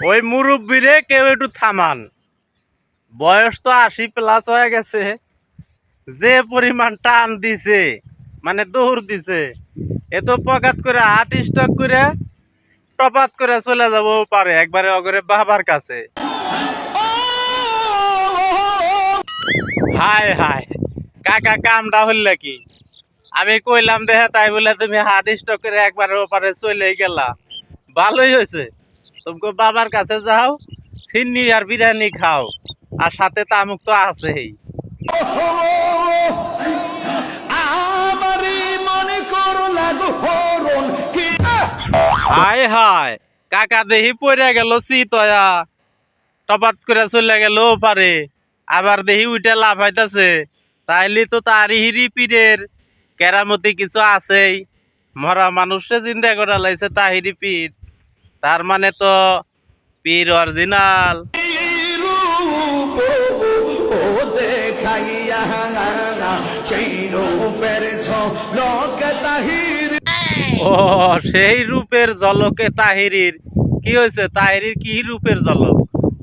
ওই মুরব্বীরে কেউ একটু থামান, বয়স তো 80+ হয়ে গেছে। যে পরিমাণ টান দিছে মানে দৌড় দিছে, এত পকাত করে হার্ট স্ট্রোক করে টপাত করে চলে যাবো পারে একবারে অগরে বাবার কাছে। হায় হায় কাকা কামটা হইলে কি? আমি কইলাম দেখে তাই বলে তুমি হার্ট স্ট্রোক করে একবারে ওপারে চলে গেলা। ভালোই হয়েছে, তুমি বাবার কাছে যাও, সিন্নি আর বিরিয়ানি খাও, আর সাথে তামুক তো আছেই। হায় হায় কাকা দেহি পড়ে গেল চিতয়া, টপাত করে চলে গেল পারে, আবার দেহি উঠে লাফাইতেছে। তাইলে তো তারি হিরি পীরের কেরামতি কিছু আছেই। মরা মানুষে চিন্তা করা লাইছে তাহিরি পীর, তার মানে তো পীর অরিজিনাল। ও সেই রূপের ঝলকে তাহিরির কি হয়েছে? তাহিরির কি রূপের ঝলক?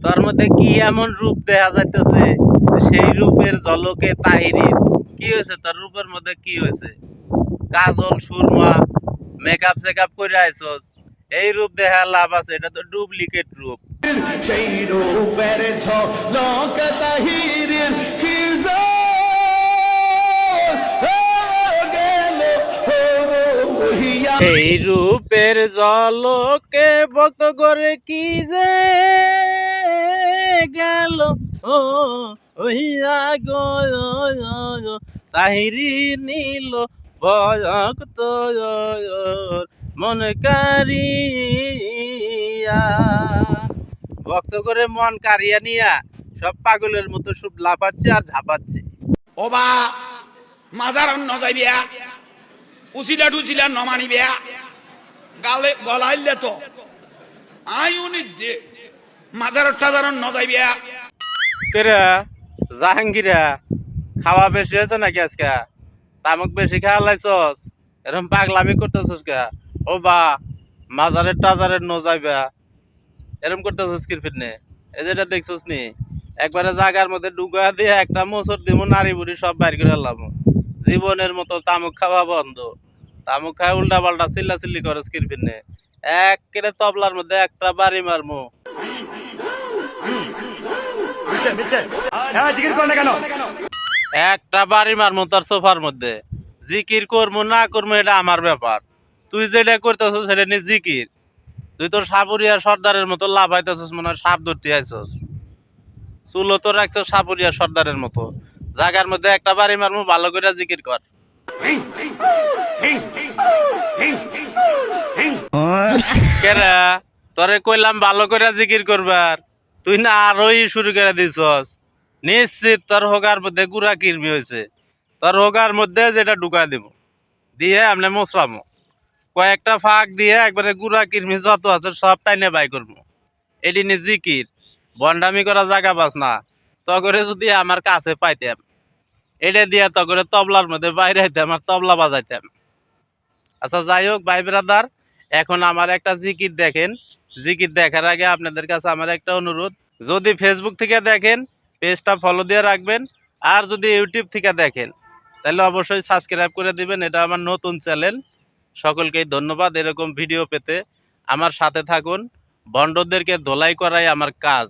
তার মধ্যে কি এমন রূপ দেখা যাইতেছে? সেই রূপের ঝলকে তাহিরির কি হয়েছে? তার রূপের মধ্যে কি হয়েছে? কাজল সুরমা মেকআপ চেকআপ করে আইছস, এই রূপ দেখা লাভ আছে? এটা তো ডুপ্লিকেট রূপ। সেই রূপের ঝলক তাহিরির কি এই রূপের ঝলকে ভক্ত করে কি যে গেল ও হইয়া গো তাহিরি নীল ভক্ত মন কারিয়া। ভক্ত করে মন কারিয়া নিয়া সব পাগলের মতো সব লাফাচ্ছে আর ঝাপাচ্ছে। ও বা মাজার অন্য যাইবিয়া, উচিলা টুচিলা নমানিবিয়া, গালে গলাইলে তো আইউনি দে মাজার টাজার ন যাইবিয়া। কেরে জাহাঙ্গীরা খাওয়া বেশি হয়েছে নাকি আজকে? তামুক বেশি খাওয়া লাইছস, এরকম পাগলামি করতেছস কে? ও বা মাজারের টাজারের ন যাইবা এরকম করতেছস কি ফিরনে? এই যেটা দেখছস নি, একবারে জায়গার মধ্যে ডুগা দিয়ে একটা মোচর দিব, নারী বুড়ি সব বাইর করে এলাম। জীবনের মতো তামুক খাওয়া বন্ধ। তামুক খায় উল্টা পাল্টা চিল্লা চিল্লি করে স্কির ফিরনে, এক কেড়ে তবলার মধ্যে একটা বাড়ি মারমু। একটা বাড়ি মারমু তার সোফার মধ্যে। জিকির করবো না করবো এটা আমার ব্যাপার, তুই যেটা করতেছস সেটা নিয়ে জিকির। তুই তো সাপুরিয়া সর্দারের মতো লাফাইতেছস, মনে হয় সাপ ধরতে আইছস। চুলো তো রাখছস সাপুরিয়া সর্দারের মতো। জায়গার মধ্যে একটা বাড়ি মারমু, ভালো করে জিকির কর। কেরা তোরে কইলাম ভালো করে জিকির করবার, তুই না আরোই শুরু করে দিছস। নিশ্চিত তোর হোগার মধ্যে গুড়া কিরমি হয়েছে। তোর হোগার মধ্যে যেটা ঢুকা দিব দিয়ে আমরা মোসরামো, কয়েকটা ফাঁক দিয়ে একবারে গুড়া কিরমি যত আছে সব টাইনে বাই করবো। এটি নি জিকির, বন্ডামি করা জায়গা পাস না। তগরে যদি আমার কাছে পাইতাম, এটা দিয়ে তগরে তবলার মধ্যে বাইরে হইতাম আর তবলা বাজাইতাম। আচ্ছা যাই হোক ভাই ব্রাদার, এখন আমার একটা জিকির দেখেন। জিকির দেখার আগে আপনাদের কাছে আমার একটা অনুরোধ, যদি ফেসবুক থেকে দেখেন পেজটা ফলো দিয়ে রাখবেন, আর যদি ইউটিউব থেকে দেখেন তাহলে অবশ্যই সাবস্ক্রাইব করে দিবেন। এটা আমার নতুন চ্যানেল। সকলকেই ধন্যবাদ। এরকম ভিডিও পেতে আমার সাথে থাকুন। ভণ্ডদেরকে ধোলাই করাই আমার কাজ।